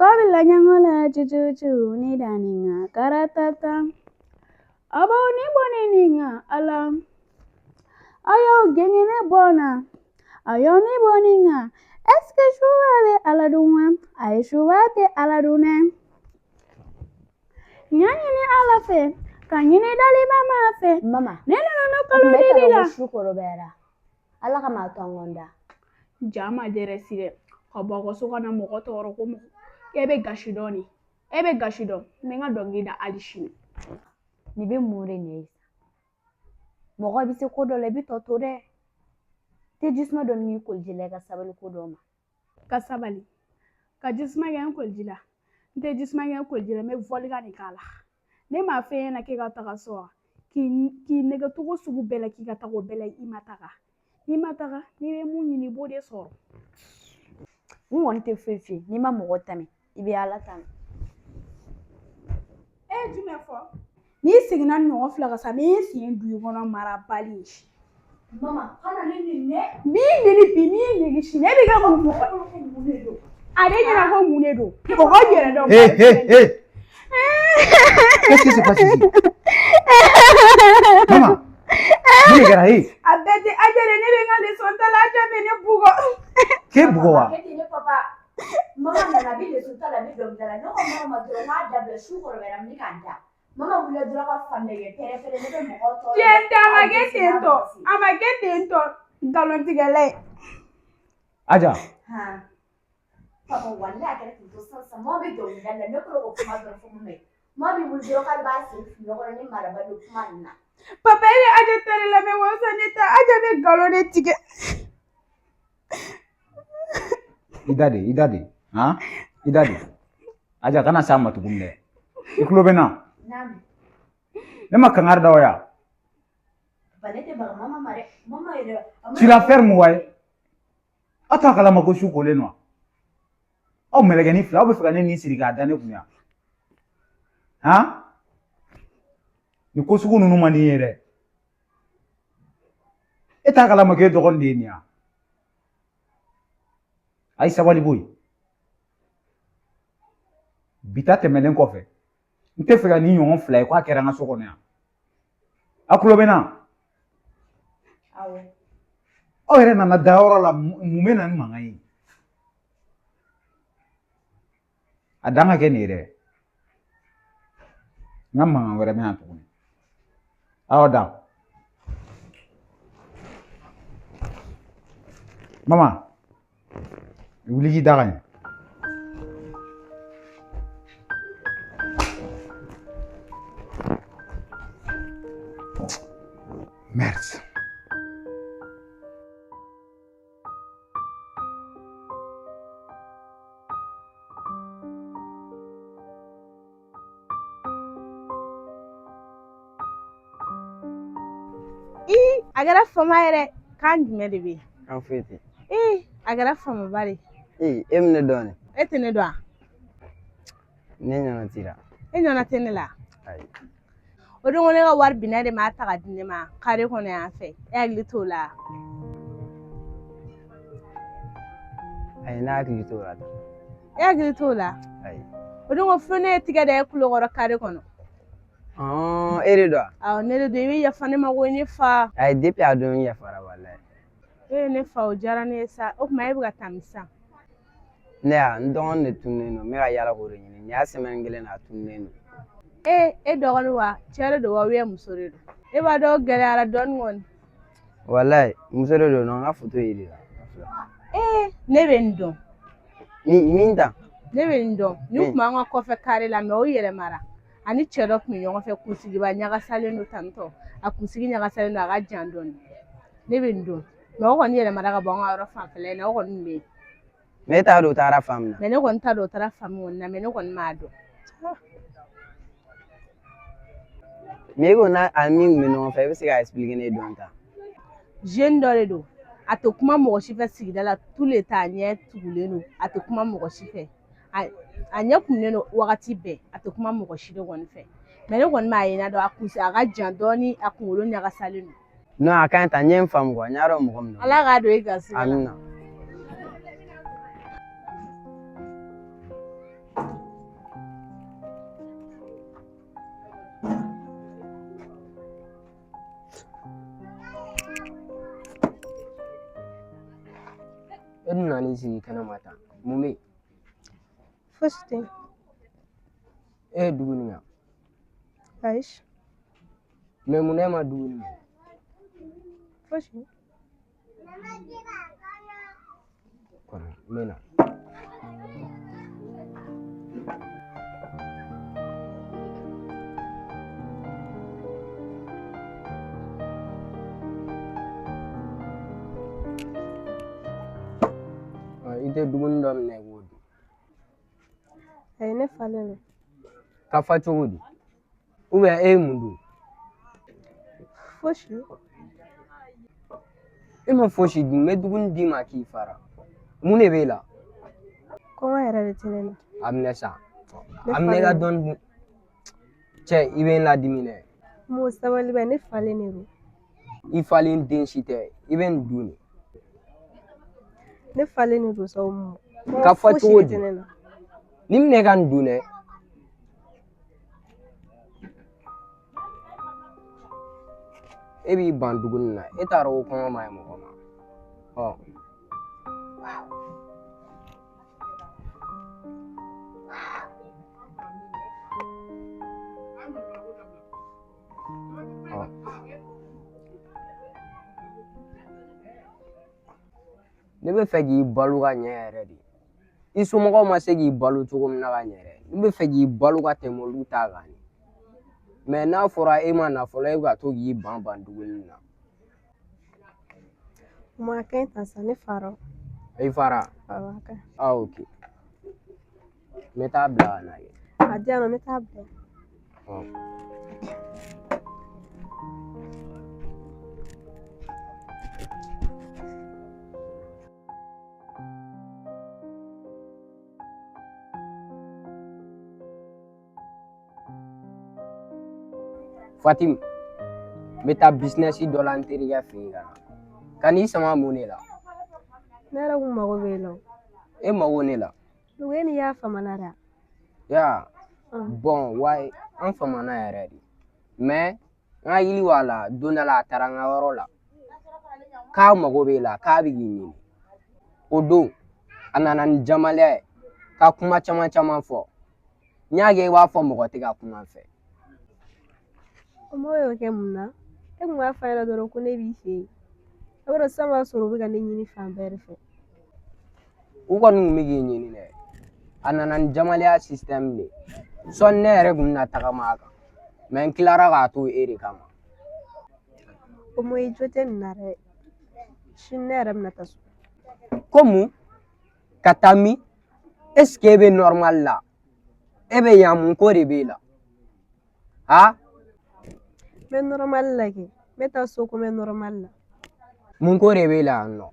Kabila nyangola chuchuchu ni daninga karatata. Abo ni bonininga alam. Ayo gengene bona. Ayo ni boninga. Eske shuwabe aladunwa. Ay shuwate aladune. Nyani ni alafe. Kanyine dali mama fe. Mama. Nene no kalori bila. Shukoro bera. Ala kama tongonda. Jama jeresire. Kabako sokana moko toro ko moko. Ebe gashidoni. Ebe gashido. Menga dongida alishini. Ni be mure ne. Moko bi se kodo le bi totore. Te jisma don ni koljile ka sabali kodoma. Ka sabali. Ka jisma gen koljila. Nte jisma gen koljila me volga ni kala. Ne ma fe na ke ga taga so. Ki nega togo sugu bela ki ga tago bela imataga. Imataga ni be mun ni bode so. Wonte fefe ni ma moko tame. Ibe ala tame. Jume fo. Ni sigina no flaga sa me sin du gono mara bali. Mama, kana ne? Ni shine bi ga mu do. Ade jira ko munedo. Ko ko jere do. Hé. Qu'est-ce qui se passe ici? Maman. Ni gara hé. Abete ajere ne be ngale sonta la jabe ne bugo. Ke bugo wa? Ne papa. Mama na bi le sulta la bi dom dala. No mama do ma double shukoro bera mi kanda. Mama wule dura ka famille pere ne be moko to. Tienta amagete ento galon tigale. Aja. Ha. Papa wala kare to sansa mo be dom dala ne ko kuma do fu me. Mo bi wule dura ka ba se no ko ni mara ba do kuma na. Papa ile aja tere la me wosa neta aja be galon tige. Idade. Ha? Idade. Aja kana sama tukunde. Ikulo bena. Nami. Nema kangar da waya. Banete ba mama mare. Mama ire. Tu la fermes ouais. Ata kala mako shuko lenwa. Au melegani fla obe fika ni siriga dane kunya. Ha? Ni ko suku nunu mani yere. Eta kala make dogon de niya. Ay sabali boy. Bita temelen ko fe. Nte fika ni nyon fla ko akera nga soko nya. Akulo bena. Awe. O ere na daoro la mumena ni mangai. Adanga ke ni re. Ngam were me antu ni. Aoda. Mama. Wuli daga. Merde. Agara fama yɛrɛ kan jumɛn de bɛ Kan foyi tɛ. agara fama bari E min ne dɔn ne? E tɛ ne dɔn a? Ne ɲɔgɔn tira. E ɲɔgɔn tɛ ne la? Ayi. O don ko ne ka wari binna de ma ta ka di ne ma kare kɔnɔ yan fɛ e hakili t'o la? Ayi ne hakili t'o la. E hakili t'o la? Ayi. O don ko fo ne ye tigɛ da e kulo kɔrɔ kare kɔnɔ. E de don wa? Awɔ ne de don i bɛ yafa ne ma ko ne fa. Ayi depuis a don n yafara walayi. E ye ne fa o diyara ne ye sa o tuma e bɛ ka taa min sisan? Ne ya n dɔgɔnin de tununen don n bɛ ka yaala k'o de ɲini nin y'a semaine kelen na a tununen don. E dɔgɔnin wa cɛ de don wa ou muso de don? E b'a dɔn o gɛlɛyara dɔɔnin kɔni. Walayi muso de don n ka photo yir'i la. Ne bɛ n dɔn. Min ta? Ne bɛ n dɔn ni tuma an ka kɔfɛ kare la mɛ o yɛlɛmara ani cɛ dɔ tun bɛ ɲɔgɔn fɛ kunsigiba ɲagasalen don tantɔ a kunsigi ɲagasalen don a ka jan dɔɔnin ne bɛ n dɔn mɛ o kɔni yɛlɛmara ka bɔ an ka yɔrɔ fanfɛla in na o kɔni bɛ yen. Mɛ e t'a dɔn o taara fan min na? Mɛ ne kɔni t'a dɔn o taara fan min kɔni na mɛ ne kɔni m'a dɔn. Mɛ e ko n'a a min tun bɛ ɲɔgɔn fɛ e bɛ se ka expliquer ne dɔn ta? Jeune dɔ de don a tɛ kuma mɔgɔ si fɛ sigida la tous les temps a ɲɛ tugulen don a tɛ kuma mɔgɔ si fɛ a ɲɛ kumunen don wagati bɛɛ a tɛ kuma mɔgɔ si de kɔni fɛ mɛ ne kɔni m'a ye n'a dɔn a ka jan dɔɔnin a kunkolo ɲagasalen don. Non a ka ɲi ta n ye n faamu quoi n y'a dɔn mɔgɔ min don. Ala k'a don i garisigɛ la. Amina. nani sigi kɛnɛma tan mun bɛ yen fosi tɛ yen. e ye dumuni kɛ ayi mɛ mun na e ma dumuni kɛ fosi. kɔnɔ n bɛ na i tɛ dumuni dɔ minɛ i b'o dun ayi ne falen don. ka fa cogo di ubiyɛn e ye mun dun fosi. e ma fosi dun n bɛ dumuni d'i ma k'i fara mun de b'e la kɔngɔ yɛrɛ de tɛ ne la. a minɛ sa Ne a minɛ i ka falen don. dɔɔni dun cɛ i bɛ n ladimi dɛ Mo sabali bɛ ne falen de don. i falen den si tɛ i bɛ nin dun de ne falen de don sa o mo. Ka fa fosi cogo de di? tɛ ne la. ni minɛ ka nin dun dɛ e b'i ban dumuni na e t'a dɔn ko kɔngɔ ma ɲi mɔgɔ ma ɔ ne bɛ fɛ k'i balo ka ɲɛ yɛrɛ de i somɔgɔw ma se k'i balo cogo min na ka ɲɛ dɛ ne bɛ fɛ k'i balo ka tɛmɛ olu ta kan mɛ n'a fɔra e ma na fɔlɔ e bɛ ka to k'i ban dumuni na o ma kɛ tan sa ne fara. i fara awɔ a ka ɲi. ok n bɛ taa bila ka na kɛ a di yan nɔ ne t'a bila. Fatim n bɛ taa bisinɛsi dɔ la n terikɛ fɛ yen ka na ka n'i sama mun de la ne yɛrɛ kun mago bɛ e la o. e mago ne la e ni y'a famana dɛ. ya bɔn wayi an famana yɛrɛ de mɛ n ka yiri b'a la don dɔ la a taara n ka yɔrɔ la k'a mago b'e la k'a bɛ k'i ɲini o don a nana ni jamaliya ye ka kuma caman caman fɔ n y'a kɛ i b'a fɔ mɔgɔ tɛ ka kuma n fɛ o m'o y'o kɛ mun na e kun b'a f'a ɲɛna dɔrɔn ko ne b'i fɛ yen a b'a dɔn sisan b'a sɔrɔ u bɛ ka ne ɲini fan bɛɛ de fɛ. u kɔni tun bɛ k'i ɲini dɛ a nana ni jamaliya système de sɔni ne yɛrɛ tun bɛna tagama a kan mɛ n tilara k'a to e de kama o m'o ye jo tɛ nin na dɛ sini ne yɛrɛ bɛna taa so. ko mun ka taa min est ce que e bɛ normal la e bɛ yan mun ko de b'e la ha n bɛ normal la kɛ n bɛ taa so ko n bɛ normal la. mun ko de b'e la yan nɔ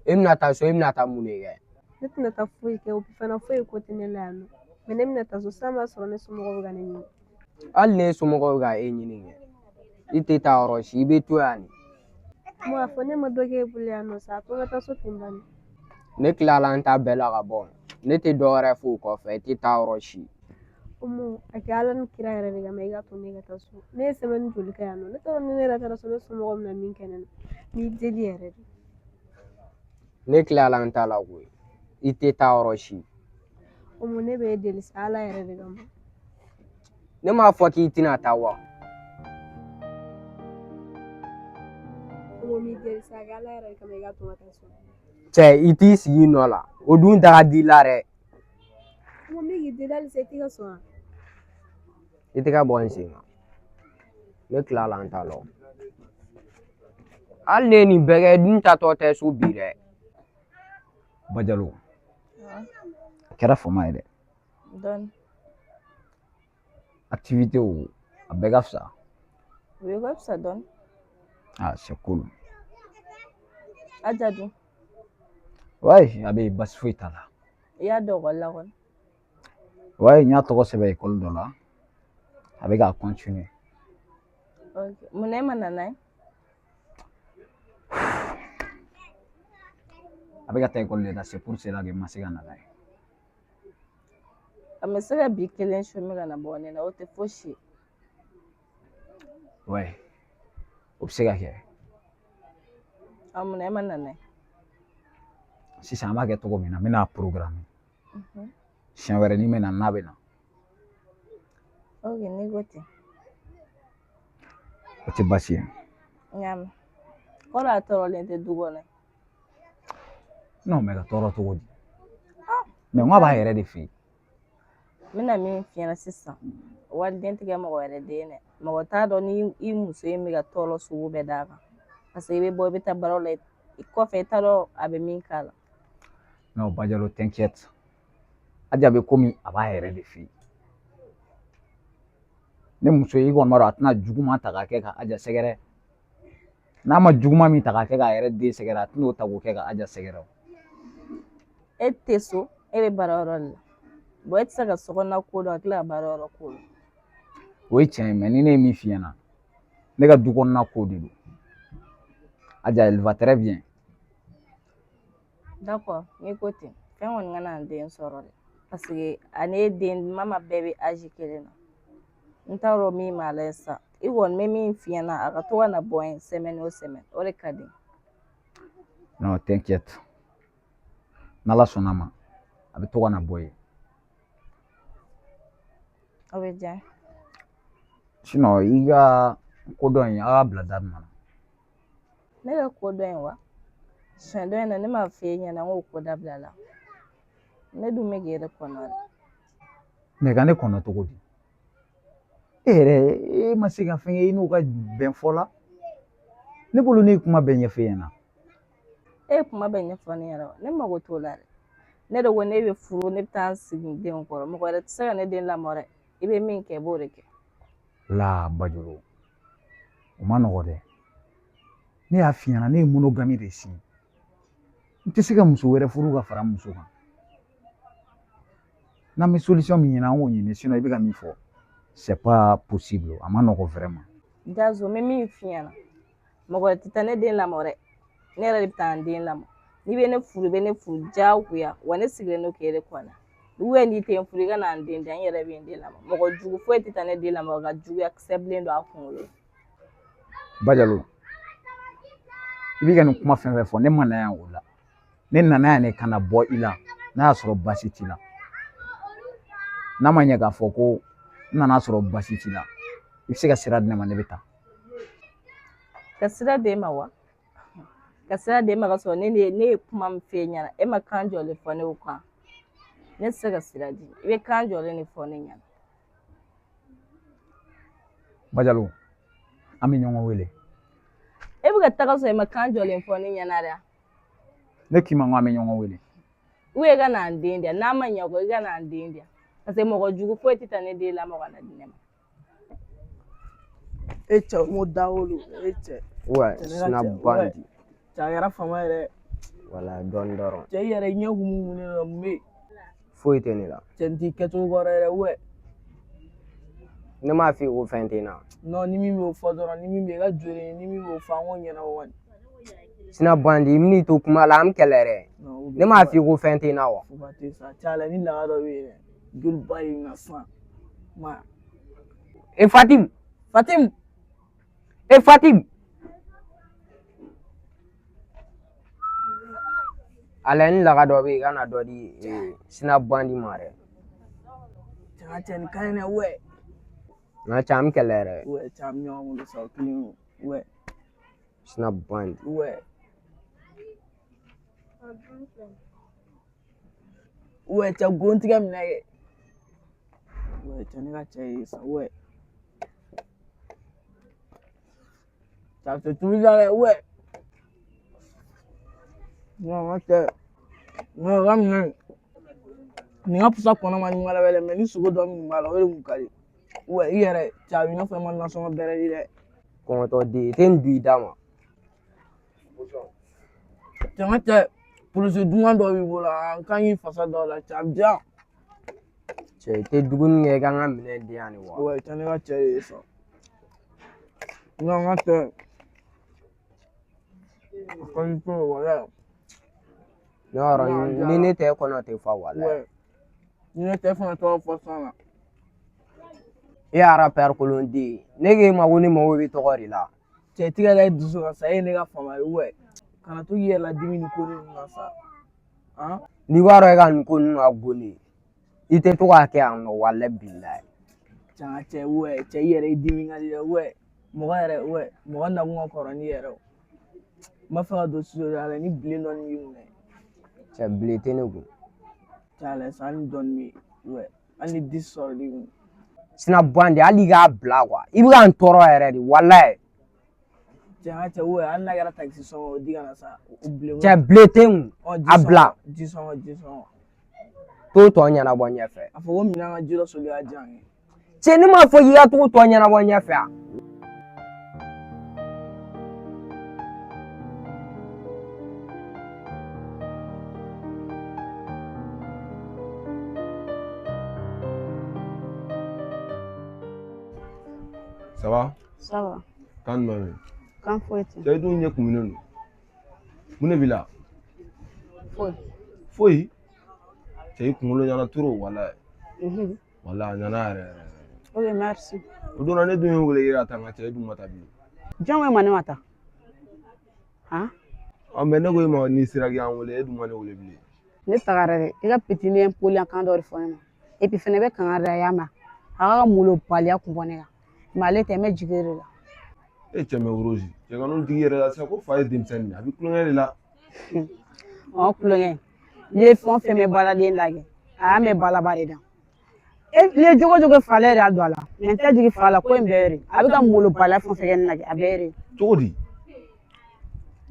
e bɛna taa so e bɛna taa mun de kɛ ne tɛna taa foyi kɛ o fana foyi ko tɛ ne la yan nɔ mɛ ne bɛna taa so sisan b'a sɔrɔ ne somɔgɔw bɛ ka ne ɲini. hali ne somɔgɔw bɛ ka e ɲini kɛ i tɛ taa yɔrɔ si i bɛ to yan de mo a fɔ ne ma dɔ kɛ e bolo yan nɔ sa a to n ka taa so ten bani. ne tilala an ta bɛɛ la ka bɔ ne tɛ dɔ wɛrɛ fo o kɔfɛ i tɛ taa yɔrɔ si o mo a kɛ ala ni kira yɛrɛ de kama i ka to ne ka taa so ne ye semaine joli kɛ yan nɔ ne t'a dɔn ni ne yɛrɛ taara so ne somɔgɔw bɛna min kɛ ne na n'i deli yɛrɛ de. ne tilala an ta la koyi i tɛ taa yɔrɔ si o mo ne bɛ e deli sa ala yɛrɛ de kama. ne m'a fɔ k'i tɛna taa wa o mo m'i deli sa a kɛ ala yɛrɛ de kama i ka to n ka taa so. cɛ i t'i sigi nɔ la o dun ta ka di i la dɛ o mo min k'i deli hali sa i tɛ ka sɔn wa. i tɛ ka bɔ n sen kan ne tilala an ta la hali ne ye nin bɛɛ kɛ dun tatɔ tɛ so bi dɛ Bajalo a kɛra fama ye dɛ dɔɔni activité o a bɛɛ ka fisa o bɛ ka fisa dɔɔni ah c'est cool aja dun ouais a bɛ basi foyi t'a la i y'a dɔn ekɔli la kɔni ouais n y'a tɔgɔ sɛbɛn école dɔ la a bɛ ka continuer mun na e ma na n'a ye a bɛ ka taa école de la c'est pour cela que n ma se ka na n'a ye a bɛ se ka bi kelen sumi ka na bɔ ne na o tɛ fosi ye ouais o bɛ se ka kɛ a mun na e ma na n'a ye sisan an b'a kɛ cogo min na n bɛna programme siɲɛ wɛrɛ ni n bɛna n'a bɛ na Ok, n'i ko ten. o tɛ baasi ye N y'a mɛn. Kɔrɔ a tɔɔrɔlen tɛ du kɔnɔ. n'o mɛ ka tɔɔrɔ cogo di mɛ n k'a b'a yɛrɛ de fɛ yen N bɛna min f'i ɲɛna sisan waliden tɛ kɛ mɔgɔ wɛrɛ den dɛ mɔgɔ t'a dɔn ni i muso in bɛ ka tɔɔrɔ sugu bɛɛ d'a kan parce que i bɛ bɔ i bɛ taa baaraw la i kɔfɛ i t'a dɔn a bɛ min k'a la. non Badialo t'inquiète Adja bɛ komi a b'a yɛrɛ de fɛ yen ne muso i kɔni b'a dɔn a tɛna juguman ta k'a kɛ ka Adja sɛgɛrɛ n'a ma juguman min ta k'a kɛ k'a yɛrɛ den sɛgɛrɛ a tɛn'o ta k'o kɛ ka Adja sɛgɛrɛ o. E tɛ so e bɛ baarayɔrɔ de la bon e tɛ se ka sokɔnɔna ko dɔn ka tila ka baarayɔrɔ ko dɔn. o ye tiɲɛ ye mɛ ni ne ye min f'i ɲɛna ne ka du kɔnɔna ko de don Adja elle va très bien. D'accord n'i ko ten fɛn kɔni ka na n den sɔrɔ dɛ parce que ani e den mama bɛɛ bɛ âge kelen na n t'a dɔn min b'a la sisan i kɔni bɛ min f'i ɲɛna a ka to ka na bɔ yen semaine o semaine o de ka di. non t'inquiète n'Ala sɔnna ma a bɛ to ka na bɔ yen. O bɛ diya n ye. sinon i ka ko dɔ in a k'a bila da jumɛn na. Ne ka ko dɔ in wa siɲɛ dɔ in na ne m'a f'i ɲɛna n k'o ko dabila la ne dun bɛ k'e de kɔnɔ dɛ. mɛ ka ne kɔnɔ cogo di e yɛrɛ e ma se ka fɛn kɛ i n'o ka bɛn fɔ la ne bolo ne ye kuma bɛɛ ɲɛfɔ e ɲɛna. E ye kuma bɛɛ ɲɛfɔ ne ɲɛna wa ne mago t'o la dɛ ne de ko ne bɛ furu ne bɛ taa n sigi n denw kɔrɔ mɔgɔ wɛrɛ tɛ se ka ne den lamɔ dɛ i bɛ min kɛ i b'o de kɛ. la Badialo o ma nɔgɔ dɛ ne y'a f'i ɲɛna ne ye monogami de signé n tɛ se ka muso wɛrɛ furu ka fara n muso kan n'an bɛ solution min ɲini an k'o ɲini sinon i bɛ ka min fɔ c'est pas possible a ma nɔgɔ vraiment. Dazo n bɛ min f'i ɲɛna mɔgɔ wɛrɛ tɛ taa ne den lamɔ dɛ ne yɛrɛ de bɛ taa n den lamɔ n'i bɛ ne furu i bɛ ne furu diyagoya wa ne sigilen don k'e de kɔnɔ n'i tɛ n furu i ka na n den di yan n yɛrɛ bɛ n den lamɔ mɔgɔ jugu foyi tɛ taa ne den lamɔ ka juguya kisɛ bilen don a kunkolo la. Badialo i bɛ ka nin kuma fɛn fɛn fɔ ne ma na yan o la ne nana yan de ka na bɔ i la n'a y'a sɔrɔ baasi t'i la n'a ma ɲɛ k'a fɔ ko n nana sɔrɔ baasi t'i la i bɛ se ka sira di ne ma ne bɛ taa. Ka sira d'e ma wa ka sira d'e ma ka sɔrɔ ne ye kuma min f'e ɲɛna e ma kan jɔlen fɔ ne kan ne tɛ se ka sira di i bɛ kan jɔlen de fɔ ne ɲɛna. Badialo an bɛ ɲɔgɔn wele. e bɛ ka taga sɔrɔ i ma kan jɔlen fɔ ne ɲɛna dɛ. ne k'i ma ko an bɛ ɲɔgɔn wele. i ka na n den di yan n'a ma ɲɛ ko i ka na n den di yan parce que mɔgɔ jugu foyi tɛ taa ne den lamɔ ka na di ne ma. E cɛ mo Dawolo e cɛ. Ouais, sina bandi. Cɛ a kɛra fama yɛrɛ. Wala dɔɔni dɔrɔn. Cɛ i yɛrɛ ɲɛ kumun don mun bɛ yen. Foyi tɛ ne la. Cɛ n t'i kɛcogo kɔrɔ yɛrɛ ouais. Ne m'a f'i ye ko fɛn tɛ n na. Non ni min b'o fɔ dɔrɔn ni min bɛ ka joli ni min b'o fɔ an k'o ɲɛnabɔ kɔni. Sina bandi i bɛn'i to kuma la an bɛ kɛlɛ dɛ. Ne m'a f'i ye ko fɛn tɛ n na wa. Fo ka t'e sa cɛ la ni laga dɔ bɛ yen dɛ joli ba de na sisan. Ma. Fatim. Fatim. Fatim. ala ni laga dɔ bɛ yen i ka na dɔ di sina bandi ma dɛ. Cɛ nin ka ɲi dɛ ouais. Nka cɛ an bɛ kɛlɛ yɛrɛ. Ouais cɛ an bɛ ɲɔgɔn bolo sa o kelen o ouais. Sina bandi. Ouais. Ouais cɛ gontigɛ minɛ kɛ. Ouais cɛ ne ka cɛ ye sa ouais. Ça fait tout ça ouais. Non cɛ. Non ka minɛ. Nin ka pusa kɔnɔ ma ɲuman labɛn mais ni sogo dɔ min b'a la o de kun ka di. Ouais i yɛrɛ cɛ a b'i n'a fɔ i ma nasɔngɔ bɛrɛ di dɛ. Kɔngɔtɔ den i tɛ nin dun i da ma. Cɛ n ka cɛ polisi duman dɔ b'i bolo an kan k'i fasa dɔw la cɛ a bɛ diyan. Cɛ i tɛ dumuni kɛ i ka n ka minɛn di yan de wa. Ouais cɛ ne ka cɛ de ye sa. Non n ka cɛ. A ko i to wala. Ne yɔrɔ ni ne tɛ kɔnɔ tɛ fa wala. Ouais. Ni ne tɛ fana tɔgɔ fɔ san na. E y'a rappeur kolon den ne k'e ma ko ne mago bɛ tɔgɔ de la. Cɛ tigɛ la i dusu kan sa e ye ne ka fama ye ouais. Kana to k'i yɛrɛ ladimi ni ko ninnu na sa. N'i b'a dɔn e ka nin ko ninnu ka go ne i tɛ to k'a kɛ yan nɔ walahi bilahi. Canga cɛ cɛ i yɛrɛ i dimi ka di dɛ mɔgɔ nakun ka kɔrɔ n'i yɛrɛ o. N b'a fɛ ka don studio la ni bilen dɔɔni b'i minɛ. Cɛ bilen tɛ ne kun. Cɛ laisse hali ni dɔɔni bɛ hali ni 10 sɔrɔ l'i kun. Sina bande hali i k'a bila quoi i bɛ ka n tɔɔrɔ yɛrɛ de walahi. Cɛ hali n'a kɛra taxi sɔngɔ o di kana sa o bilen. Cɛ bilen tɛ n kun a bila. Ji sɔngɔ. T'o tɔ ɲɛnabɔ ɲɛfɛ. A fɔ ko minɛn ka ji dɔ soli ka jan ye. Cɛ ne m'a fɔ k'i ka t'o tɔ ɲɛnabɔ ɲɛfɛ a. Ça va? Ça va. Kan jumɛn? Kan foyi tɛ. Cɛ i dun ɲɛ kumunen don. Mun de b'i la? Foyi. Foyi? Cɛ i kunkolo ɲɛna trop walahi. Walahi a ɲɛna yɛrɛ yɛrɛ. Ok, merci. O don na ne dun ye wele k'i ka taa nka cɛ i dun ma taa bilen. Jɔn ko e ma ne ma taa? Mais ne ko e ma n'i sera k'i an wele e dun ma ne wele bilen. Ne tagara dɛ i ka petini ye poli kan dɔ de fɔ ne ma et puis fɛnɛ bɛ kangari da y'a ma a ka mulo baliya kun bɔ ne kan mais ale tɛ n bɛ jigin de la. E cɛ mɛ Rose cɛ ka n'olu tigi yɛrɛ la sisan ko fa ye denmisɛnnin a bɛ kulonkɛ de la. Kulonkɛ n'i ye fɛn o fɛn bɛ baladen lajɛ a y'a mɛn balaba de dan n'i ye jogo jogo fa ale yɛrɛ don a la mɛ n tɛ jigin fa la ko in bɛɛ ye a bɛ ka mulo baliya fɛn o fɛn kɛ ne lajɛ a bɛɛ ye cogo di?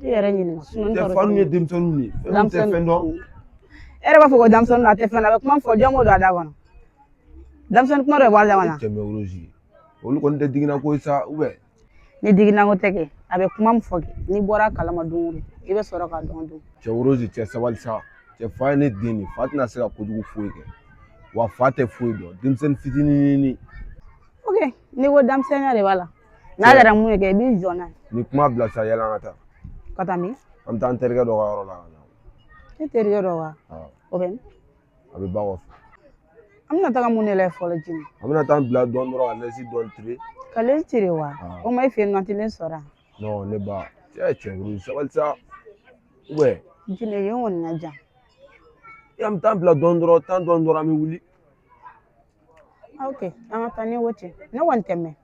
i yɛrɛ ɲininka cɛ fa ninnu ye denmisɛnninw ye fɛn tɛ fɛn dɔn. e yɛrɛ b'a fɔ ko denmisɛnnin a tɛ fɛn na a bɛ kuma fɔ jɔn b'o don a da kɔnɔ denmisɛnnin kuma dɔ b'a da kɔnɔ. Cɛ mɛ Rose olu kɔni tɛ digina ko ye sa ni digina ko tɛ kɛ a bɛ kuma min fɔ kɛ n'i bɔra a kalama don o don i bɛ sɔrɔ ka dɔn don. Cɛ Rose cɛ sabali sa cɛ fa ye ne den de fa tɛna se ka kojugu foyi kɛ wa fa tɛ foyi dɔn denmisɛnnin fitinin. Ok n'i ko denmisɛnninya de b'a la n'a kɛra mun ye kɛ i b'i jɔ n'a ye. Ni kuma bila sa yala an ka taa. Ka taa min? An bɛ taa an terikɛ dɔ ka yɔrɔ la ka na. E terikɛ dɔ wa? O bɛ min? A bɛ ba kɔfɛ. An bɛna taga mun de la fɔlɔ Jini? An bɛna taa bila dɔɔni dɔrɔn ka lɛsi dɔɔni tire. Ka lɛsi tire wa? O ma e fɛ yen nɔ telen sɔrɔ. Non ne ba cɛ Rose sabali sa Jini yen kɔni na jan. An bɛ taa bila dɔɔni dɔrɔn tan dɔɔni dɔrɔn an bɛ wuli. Ok an ka taa ni o cɛ ne kɔni tɛ mɛn.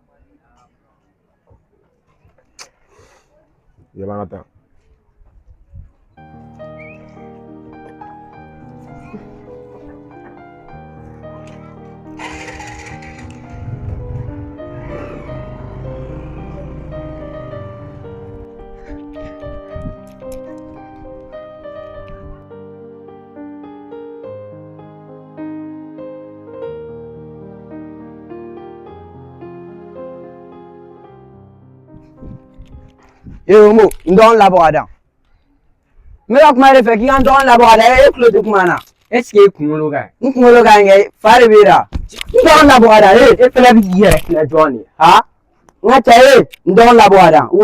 Yala an ka taa. Mo n dɔgɔnin labɔ ka dan n bɛ ka kuma de fɛ k'i ka n dɔgɔnin labɔ ka dan e tulo tɛ kuma na est ce que e kunkolo ka ɲi n kunkolo ka ɲi kɛ fa de b'e la n dɔgɔnin labɔ ka dan e fɛnɛ bɛ k'i yɛrɛ filɛ dɔɔnin n ka cɛ n dɔgɔnin labɔ ka dan e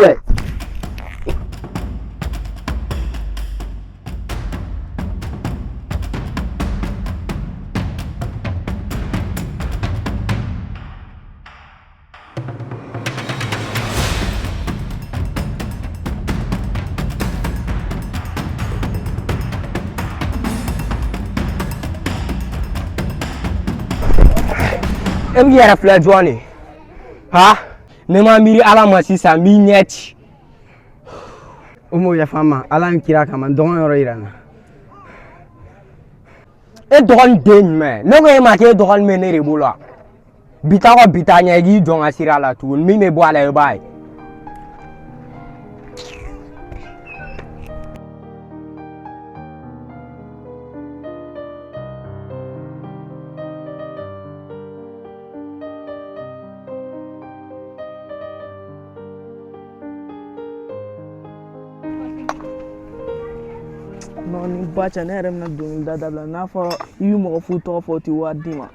bɛ k'i yɛrɛ filɛ dɔɔnin ne ma miiri ala ma sisan n b'i ɲɛ ci. o m'o yafa n ma ala ni kira kama n dɔgɔnin yɔrɔ yira n na. e dɔgɔnin den jumɛn ne ko e ma k'e dɔgɔnin bɛ ne de bolo wa bi ta kɔ bi ta ɲɛ i k'i jɔ n ka sira la tuguni min bɛ bɔ a la i b'a ye. Non ni ba cɛ ne yɛrɛ bɛna dɔnkilida dabila n'a fɔra i bɛ mɔgɔ fu tɔgɔ fɔ o tɛ wari d'i ma.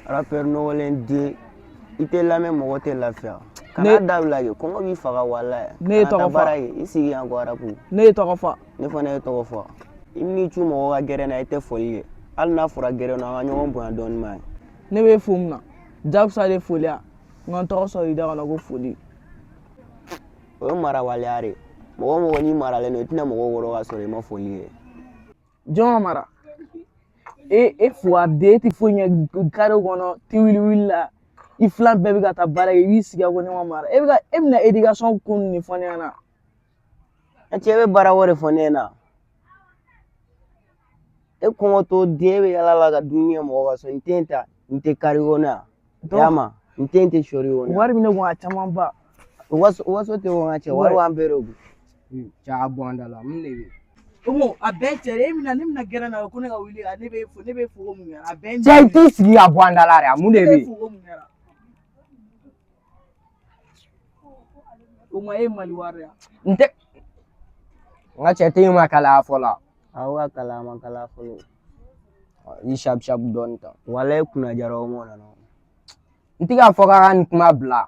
Rappeur nɔgɔlen den i tɛ lamɛn mɔgɔ tɛ lafiya kana dabila kɛ kɔngɔ b'i faga walahi ne ye tɔgɔ fɔ i sigi yan ko arabu ne ye tɔgɔ fɔ ne fana ye tɔgɔ fɔ i b'i cu mɔgɔ ka gɛrɛ na i tɛ foli kɛ hali n'a fɔra gɛrɛ na an ka ɲɔgɔn bonya dɔɔni ma ye ne bɛ fo mun na jakusa de foliya n ka n tɔgɔ sɔrɔ i da kɔnɔ ko foli o ye mara waleya de mɔgɔ n'i maralen don i tɛna mɔgɔ wɔrɔ ka sɔrɔ i ma foli kɛ jɔn mara e fo a den e tɛ foyi ɲɛ kare kɔnɔ ti wili la i filan bɛɛ bɛ ka taa baara kɛ i b'i sigi ko ne ma mara e bɛna éducation ko nin fɔ ne ɲɛna a cɛ bɛ baara wɛrɛ fɔ ne ɲɛna e kɔngɔtɔ den bɛ yala la ka dumuni kɛ mɔgɔ ka so n tɛ ta n tɛ kari kɔnɔ yan y'a ma n tɛ sɔri kɔnɔ wari bɛ ne kun a caman ba waso tɛ wɔn ka cɛ wari b'an bɛɛ de kun caya bɔ an da la mun de bɛ Omo a bɛɛ cɛ e bɛna ne bɛna gɛrɛ na ko ne ka wuli ne bɛ fo ko mun kɛra a bɛɛ cɛ i t'i sigi ka bɔ an da la dɛ mun de bɛ fo ko mun kɛra o ma e mali wari ya n tɛ n ka cɛ tɛ ma kalaya fɔlɔ aw ka kalan ma kalan fɔlɔ i sabu dɔɔnin ta wala e kunna jara o mɔ na n tɛ k'a fɔ k'a ka nin kuma bila